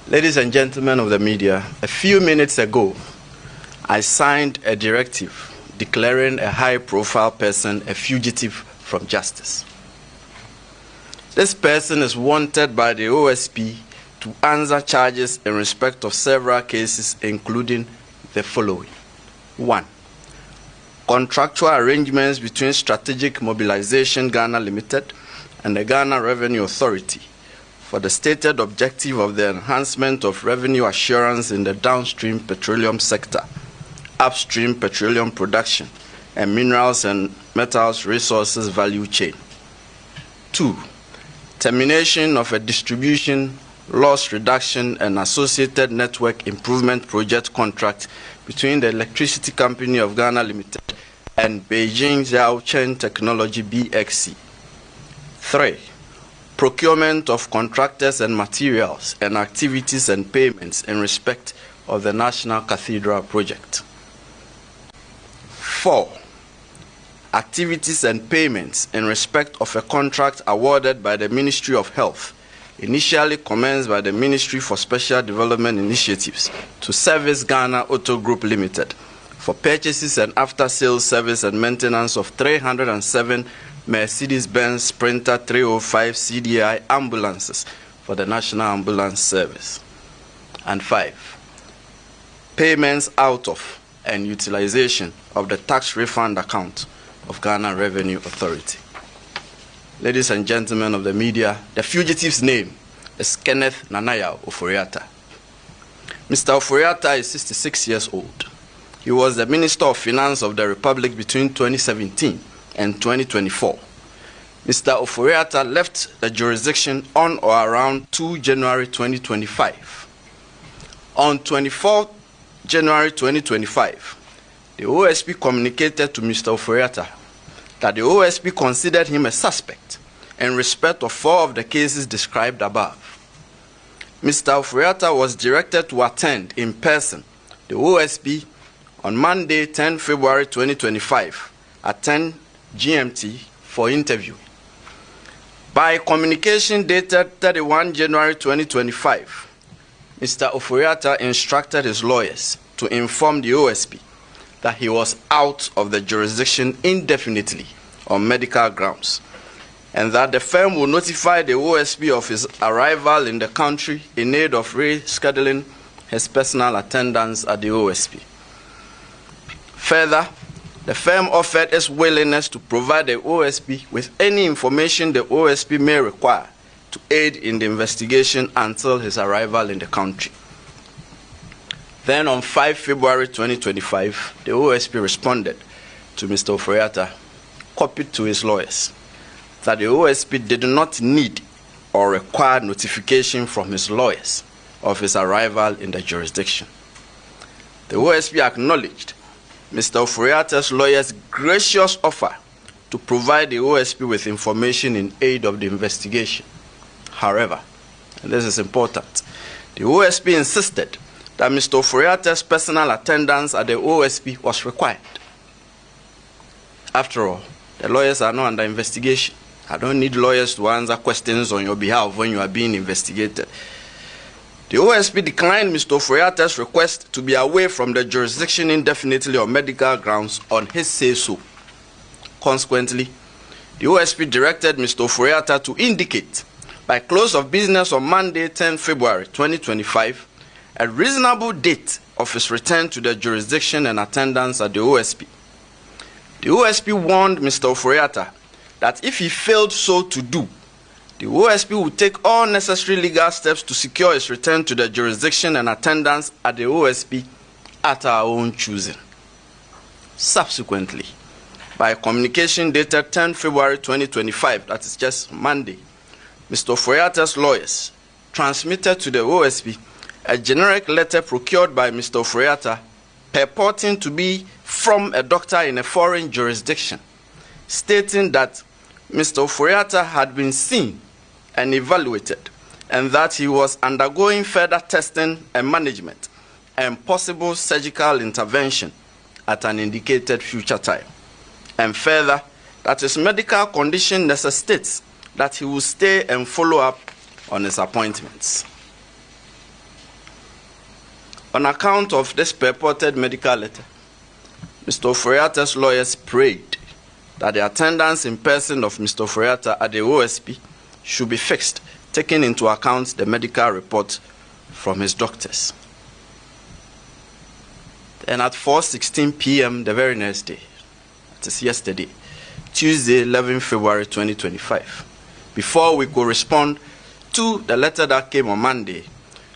Ladies and gentlemen of the media, a few minutes ago, I signed a directive declaring a high-profile person a fugitive from justice. This person is wanted by the OSP to answer charges in respect of several cases, including the following. 1. Contractual arrangements between Strategic Mobilization Ghana Limited and the Ghana Revenue Authority for the stated objective of the enhancement of revenue assurance in the downstream petroleum sector, upstream petroleum production, and minerals and metals resources value chain. 2. Termination of a distribution, loss reduction, and associated network improvement project contract between the Electricity Company of Ghana Limited and Beijing Xiaocheng Technology BXC. 3. Procurement of contractors and materials and activities and payments in respect of the National Cathedral project. 4. Activities and payments in respect of a contract awarded by the Ministry of Health, initially commenced by the Ministry for Special Development Initiatives to Service Ghana Auto Group Limited for purchases and after-sales service and maintenance of 307 Mercedes-Benz Sprinter 305 CDI ambulances for the National Ambulance Service. And 5. Payments out of and utilization of the tax refund account of Ghana Revenue Authority. Ladies and gentlemen of the media, the fugitive's name is Kenneth Nanaya Ofori-Atta. Mr. Ofori-Atta is 66 years old. He was the Minister of Finance of the Republic between 2017 and 2024. Mr. Ofori-Atta left the jurisdiction on or around 2 January 2025. On 24 January 2025, the OSP communicated to Mr. Ofori-Atta that the OSP considered him a suspect in respect of 4 of the cases described above. Mr. Ofori-Atta was directed to attend in person the OSP on Monday, 10 February 2025 at 10 GMT for interview. By communication dated 31 January 2025, Mr. Ofori-Atta instructed his lawyers to inform the OSP that he was out of the jurisdiction indefinitely on medical grounds, and that the firm will notify the OSP of his arrival in the country in aid of rescheduling his personal attendance at the OSP. Further, the firm offered its willingness to provide the OSP with any information the OSP may require to aid in the investigation until his arrival in the country. Then on 5 February 2025, the OSP responded to Mr. Ofori-Atta, copied to his lawyers, that the OSP did not need or require notification from his lawyers of his arrival in the jurisdiction. The OSP acknowledged Mr. Ofori-Atta's lawyers' gracious offer to provide the OSP with information in aid of the investigation. However, and this is important, the OSP insisted that Mr. Ofori-Atta's personal attendance at the OSP was required. After all, the lawyers are not under investigation. I don't need lawyers to answer questions on your behalf when you are being investigated. The OSP declined Mr. Ofori-Atta's request to be away from the jurisdiction indefinitely on medical grounds on his say-so. Consequently, the OSP directed Mr. Ofori-Atta to indicate by close of business on Monday, 10 February 2025, a reasonable date of his return to the jurisdiction and attendance at the OSP. The OSP warned Mr. Ofori-Atta that if he failed so to do, the OSP would take all necessary legal steps to secure his return to the jurisdiction and attendance at the OSP at our own choosing. Subsequently, by communication dated 10 February 2025, that is just Monday, Mr. Ofori-Atta's lawyers transmitted to the OSP a generic letter procured by Mr. Ofori-Atta purporting to be from a doctor in a foreign jurisdiction, stating that Mr. Ofori-Atta had been seen and evaluated, and that he was undergoing further testing and management and possible surgical intervention at an indicated future time. And further, that his medical condition necessitates that he will stay and follow up on his appointments. On account of this purported medical letter, Mr. Ofori-Atta's lawyers prayed that the attendance in person of Mr. Ofori-Atta at the OSP should be fixed, taking into account the medical report from his doctors. And at 4:16 p.m. the very next day, that is yesterday, Tuesday, 11 February 2025, before we could respond to the letter that came on Monday,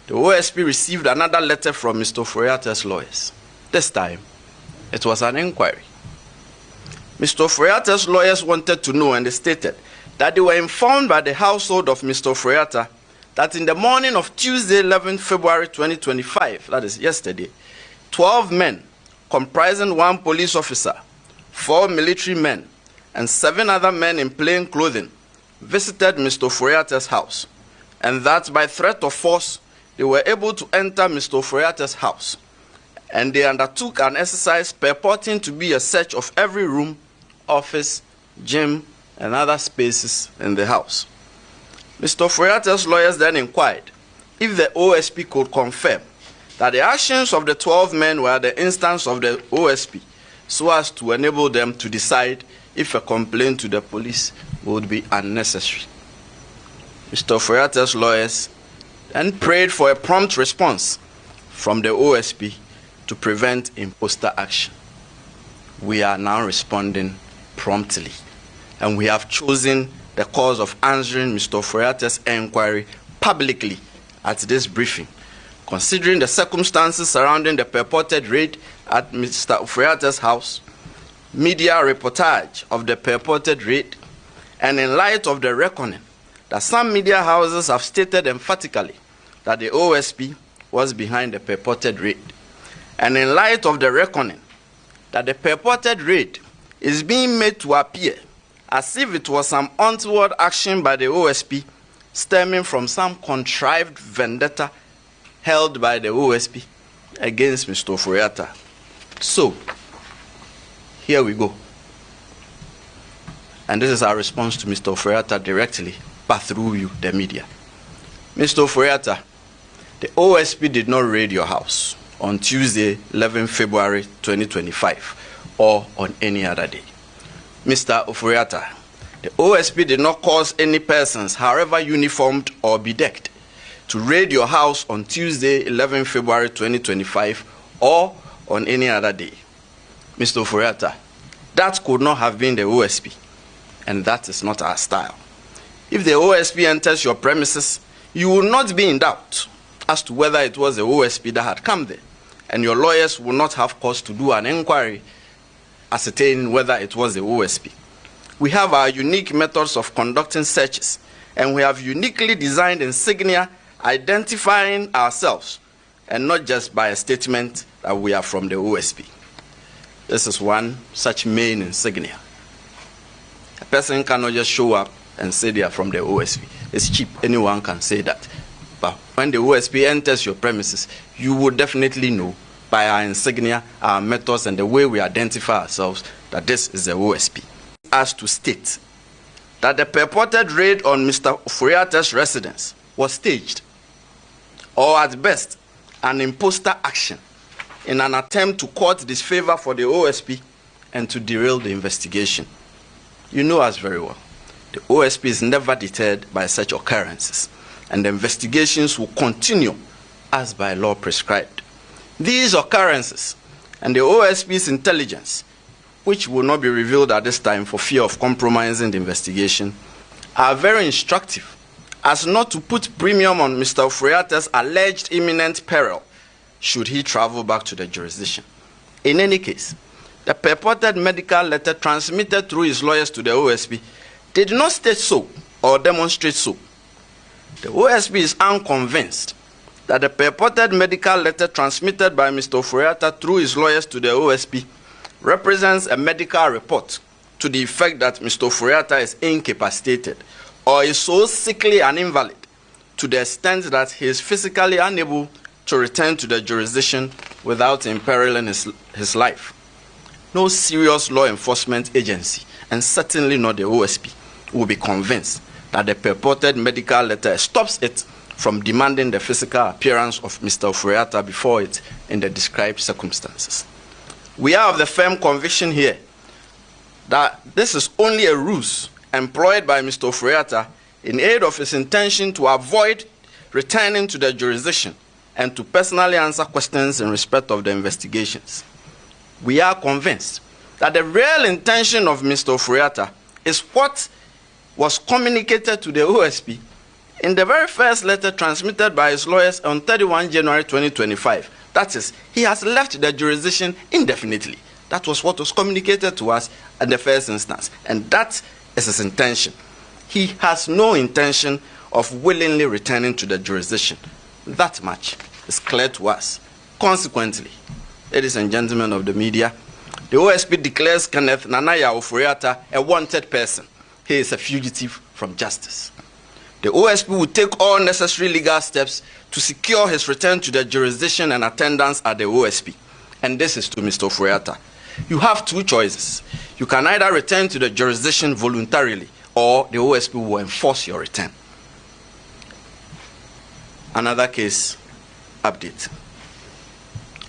the OSP received another letter from Mr. Ofori-Atta's lawyers. This time, it was an inquiry. Mr. Ofori-Atta's lawyers wanted to know, and they stated that they were informed by the household of Mr. Ofori-Atta that in the morning of Tuesday, 11 February 2025, that is yesterday, 12 men, comprising 1 police officer, 4 military men, and 7 other men in plain clothing, visited Mr. Ofori-Atta's house, and that by threat of force, they were able to enter Mr. Ofori-Atta's house, and they undertook an exercise purporting to be a search of every room, office, gym, and other spaces in the house. Mr. Ofori-Atta's lawyers then inquired if the OSP could confirm that the actions of the 12 men were the instance of the OSP, so as to enable them to decide if a complaint to the police would be unnecessary. Mr. Ofori-Atta's lawyers then prayed for a prompt response from the OSP to prevent imposter action. We are now responding promptly, and we have chosen the course of answering Mr. Ofori-Atta's inquiry publicly at this briefing, considering the circumstances surrounding the purported raid at Mr. Ofori-Atta's house, media reportage of the purported raid, and in light of the reckoning that some media houses have stated emphatically that the OSP was behind the purported raid, and in light of the reckoning that the purported raid is being made to appear as if it was some untoward action by the OSP stemming from some contrived vendetta held by the OSP against Mr. Ofori-Atta. So, here we go. And this is our response to Mr. Ofori-Atta directly, but through you, the media. Mr. Ofori-Atta, the OSP did not raid your house on Tuesday, 11 February 2025, or on any other day. Mr. Ofori-Atta, the OSP did not cause any persons, however uniformed or bedecked, to raid your house on Tuesday, 11 February 2025, or on any other day. Mr. Ofori-Atta, that could not have been the OSP, and that is not our style. If the OSP enters your premises, you will not be in doubt as to whether it was the OSP that had come there, and your lawyers will not have cause to do an inquiry ascertaining whether it was the OSP. We have our unique methods of conducting searches, and we have uniquely designed insignia identifying ourselves, and not just by a statement that we are from the OSP. This is one such main insignia. A person cannot just show up and say they are from the OSP. It's cheap. Anyone can say that. But when the OSP enters your premises, you will definitely know by our insignia, our methods, and the way we identify ourselves that this is the OSP. As to state that the purported raid on Mr. Ofori-Atta's residence was staged, or at best, an imposter action in an attempt to court disfavor for the OSP and to derail the investigation. You know us very well. The OSP is never deterred by such occurrences, and the investigations will continue as by law prescribed. These occurrences and the OSP's intelligence, which will not be revealed at this time for fear of compromising the investigation, are very instructive as not to put premium on Mr. Ofori-Atta's alleged imminent peril should he travel back to the jurisdiction. In any case, the purported medical letter transmitted through his lawyers to the OSP did not state so or demonstrate so. The OSP is unconvinced that the purported medical letter transmitted by Mr. Ofori-Atta through his lawyers to the OSP represents a medical report to the effect that Mr. Ofori-Atta is incapacitated or is so sickly and invalid to the extent that he is physically unable to return to the jurisdiction without imperiling his life. No serious law enforcement agency, and certainly not the OSP, will be convinced that the purported medical letter stops it from demanding the physical appearance of Mr. Ofori-Atta before it in the described circumstances. We are of the firm conviction here that this is only a ruse employed by Mr. Ofori-Atta in aid of his intention to avoid returning to the jurisdiction and to personally answer questions in respect of the investigations. We are convinced that the real intention of Mr. Ofori-Atta is what was communicated to the OSP in the very first letter transmitted by his lawyers on 31 January 2025. That is, he has left the jurisdiction indefinitely. That was what was communicated to us at the first instance, and that is his intention. He has no intention of willingly returning to the jurisdiction. That much is clear to us. Consequently, ladies and gentlemen of the media, the OSP declares Kenneth Nanaya Ofori-Atta a wanted person. He is a fugitive from justice. The OSP will take all necessary legal steps to secure his return to the jurisdiction and attendance at the OSP. And this is to Mr. Ofori-Atta. You have two choices. You can either return to the jurisdiction voluntarily, or the OSP will enforce your return. Another case update.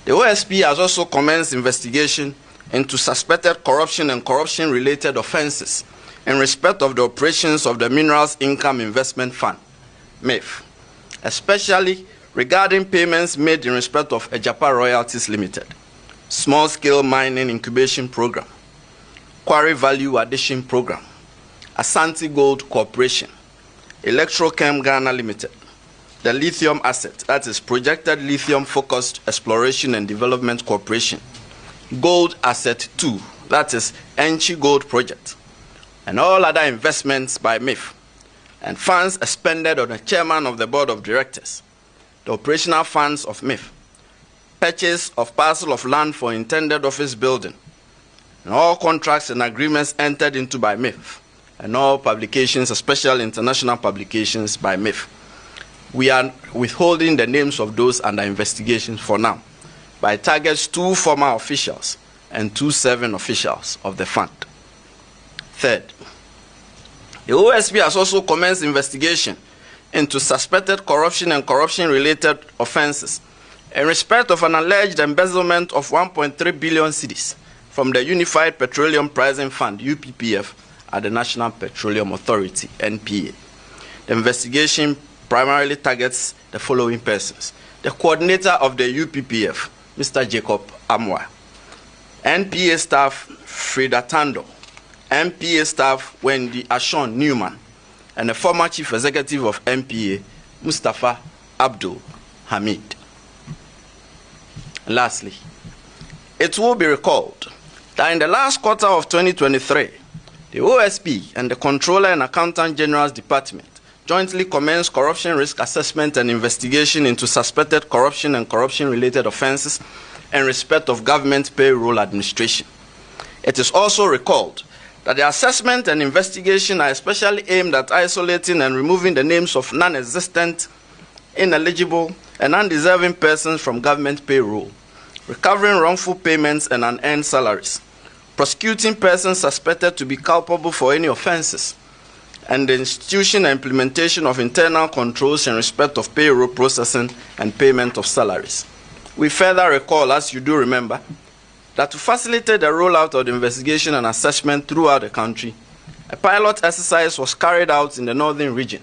The OSP has also commenced investigation into suspected corruption and corruption-related offenses in respect of the operations of the Minerals Income Investment Fund, MIF, especially regarding payments made in respect of Ejapa Royalties Limited, Small-Scale Mining Incubation Program, Quarry Value Addition Program, Asante Gold Corporation, Electrochem Ghana Limited, the Lithium Asset, that is Projected Lithium Focused Exploration and Development Corporation, Gold Asset 2, that is Enchi Gold Project, and all other investments by MIF, and funds expended on the chairman of the board of directors, the operational funds of MIF, purchase of parcel of land for intended office building, and all contracts and agreements entered into by MIF, and all publications, especially international publications by MIF. We are withholding the names of those under investigation for now, by targets 2 former officials and 2 serving officials of the fund. Third, the OSP has also commenced investigation into suspected corruption and corruption-related offenses in respect of an alleged embezzlement of 1.3 billion cedis from the Unified Petroleum Pricing Fund, UPPF, at the National Petroleum Authority, NPA. The investigation primarily targets the following persons: the coordinator of the UPPF, Mr. Jacob Amwa, NPA staff Frida Tando, NPA staff Wendy Ashon Newman, and the former chief executive of NPA, Mustafa Abdul Hamid. Lastly, it will be recalled that in the last quarter of 2023, the OSP and the Controller and Accountant General's Department jointly commenced corruption risk assessment and investigation into suspected corruption and corruption-related offenses in respect of government payroll administration. It is also recalled that the assessment and investigation are especially aimed at isolating and removing the names of non-existent, ineligible, and undeserving persons from government payroll, recovering wrongful payments and unearned salaries, prosecuting persons suspected to be culpable for any offenses, and the institution and implementation of internal controls in respect of payroll processing and payment of salaries. We further recall, as you do remember, that to facilitate the rollout of the investigation and assessment throughout the country, a pilot exercise was carried out in the northern region,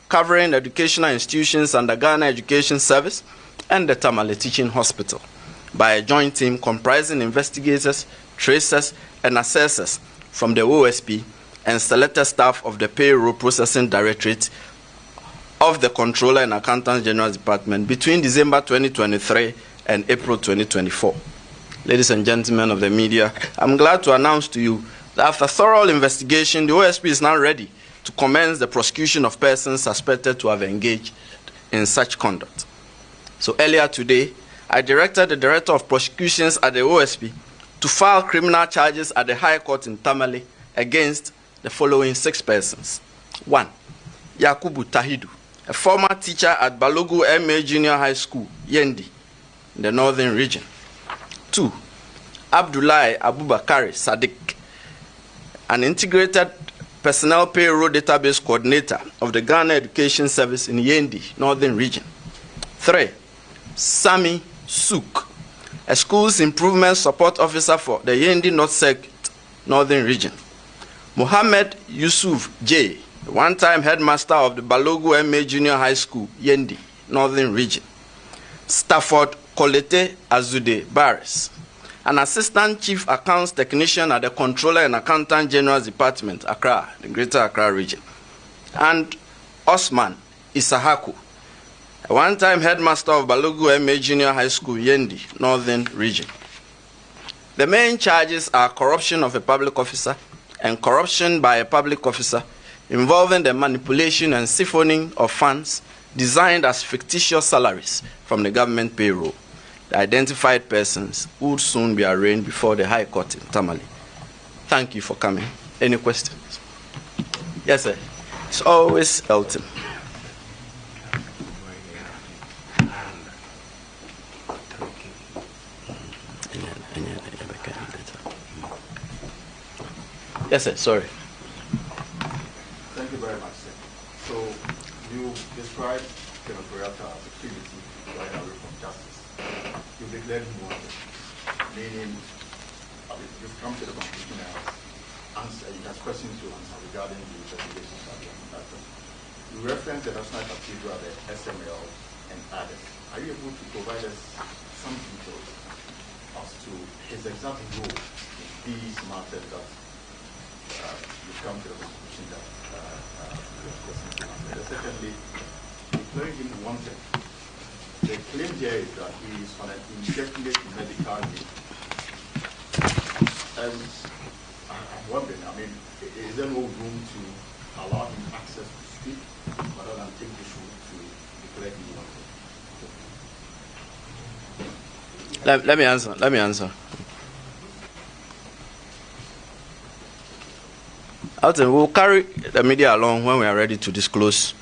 covering educational institutions under Ghana Education Service and the Tamale Teaching Hospital, by a joint team comprising investigators, tracers, and assessors from the OSP and selected staff of the Payroll Processing Directorate of the Controller and Accountant General's Department between December 2023 and April 2024. Ladies and gentlemen of the media, I'm glad to announce to you that after thorough investigation, the OSP is now ready to commence the prosecution of persons suspected to have engaged in such conduct. So earlier today, I directed the Director of Prosecutions at the OSP to file criminal charges at the High Court in Tamale against the following 6 persons. 1. Yakubu Tahidu, a former teacher at Balogu MA Junior High School, Yendi, in the northern region. 2. Abdullahi Abubakari Sadiq, an integrated Personnel Payroll Database Coordinator of the Ghana Education Service in Yendi, Northern Region. 3. Sami Suk, a Schools Improvement Support Officer for the Yendi North Circuit, Northern Region. Mohammed Yusuf J, one-time headmaster of the Balogu MA Junior High School, Yendi, Northern Region. Stafford Kolete Azude Barres, an Assistant Chief Accounts Technician at the Controller and Accountant General's Department, Accra, the Greater Accra Region. And Osman Isahaku, a one-time headmaster of Balogu MA Junior High School, Yendi, Northern Region. The main charges are corruption of a public officer and corruption by a public officer involving the manipulation and siphoning of funds designed as fictitious salaries from the government payroll. The identified persons would soon be arraigned before the High Court in Tamale. Thank you for coming. Any questions? Yes, sir. It's always Elton. Yes, sir. Sorry. Thank you very much, sir. So you described Ofori-Atta as activity right away from justice. You declared him wanted, meaning you've come to the conclusion and you have questions to answer regarding the investigations that you have conducted. You referenced the National Cathedral, the SML, and others. Are you able to provide us some details as to his exact role in these matters that you've come to the conclusion that you have questions to answer? Secondly, declaring him wanted. The claim here is that he is on an indefinite medical leave. And I'm wondering, I mean, is there no room to allow him access to speak rather than take the issue to declare him wanted? Let me answer. Elton, we'll carry the media along when we are ready to disclose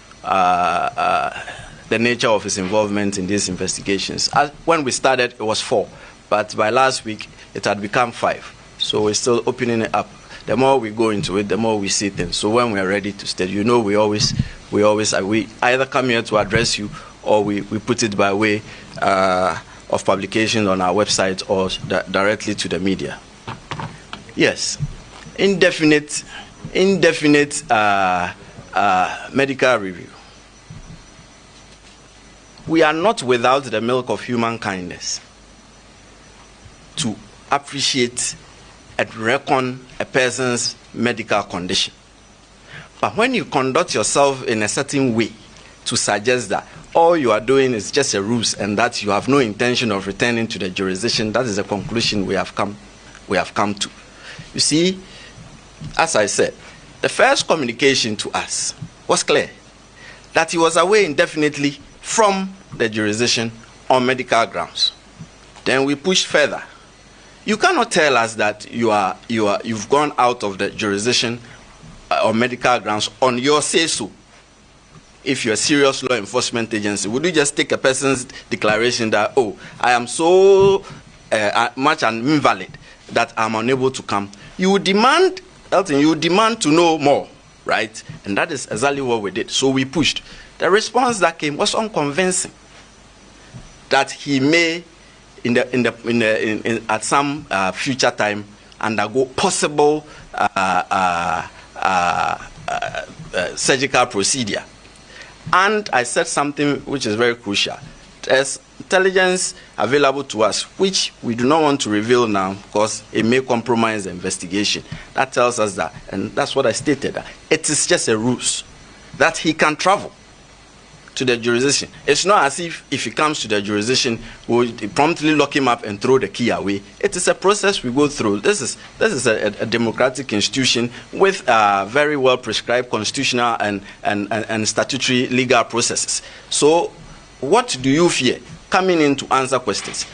the nature of his involvement in these investigations. When we started, it was 4, but by last week, it had become 5. So we're still opening it up. The more we go into it, the more we see things. So when we are ready to state, we either come here to address you, or we put it by way of publication on our website or directly to the media. Yes, indefinite medical review. We are not without the milk of human kindness to appreciate and reckon a person's medical condition. But when you conduct yourself in a certain way to suggest that all you are doing is just a ruse and that you have no intention of returning to the jurisdiction, that is a conclusion we have come to. You see, as I said, the first communication to us was clear, that he was away indefinitely from the jurisdiction on medical grounds. Then we pushed further. You cannot tell us that you've gone out of the jurisdiction on medical grounds on your say-so. If you're a serious law enforcement agency, would you just take a person's declaration that, oh, I am so much an invalid that I'm unable to come? You would demand, Elton, you would demand to know more, right? And that is exactly what we did. So we pushed. The response that came was unconvincing. That he may, at some future time, undergo possible surgical procedure. And I said something which is very crucial. There's intelligence available to us, which we do not want to reveal now because it may compromise the investigation. That tells us that, and that's what I stated, that it is just a ruse, that he can travel to the jurisdiction. It's not as if he comes to the jurisdiction, we'll promptly lock him up and throw the key away. It is a process we go through. This is a democratic institution with very well prescribed constitutional and statutory legal processes. So what do you fear coming in to answer questions?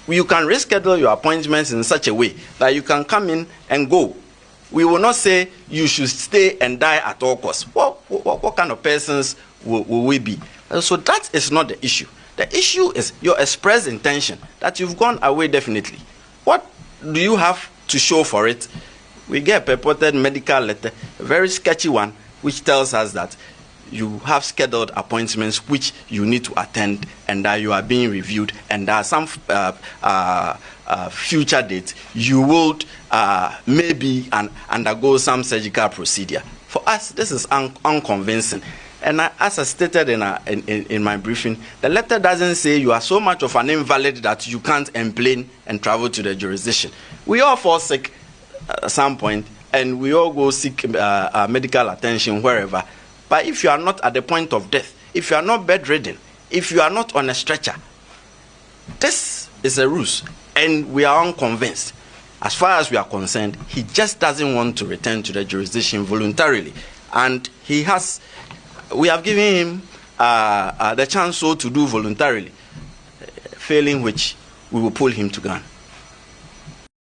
You can reschedule your appointments in such a way that you can come in and go. We will not say you should stay and die at all costs. What kind of persons will we be? So that is not the issue. The issue is your expressed intention that you've gone away definitely. What do you have to show for it? we get a purported medical letter, a very sketchy one, which tells us that you have scheduled appointments which you need to attend and that you are being reviewed, and there are some future dates you would maybe undergo some surgical procedure. For us, this is unconvincing. And as I stated in my briefing, the letter doesn't say you are so much of an invalid that you can't complain and travel to the jurisdiction. We all fall sick at some point, and we all go seek medical attention wherever. But if you are not at the point of death, if you are not bedridden, if you are not on a stretcher, this is a ruse, and we are unconvinced. As far as we are concerned, he just doesn't want to return to the jurisdiction voluntarily, and we have given him the chance so to do voluntarily, failing which we will pull him to Ghana.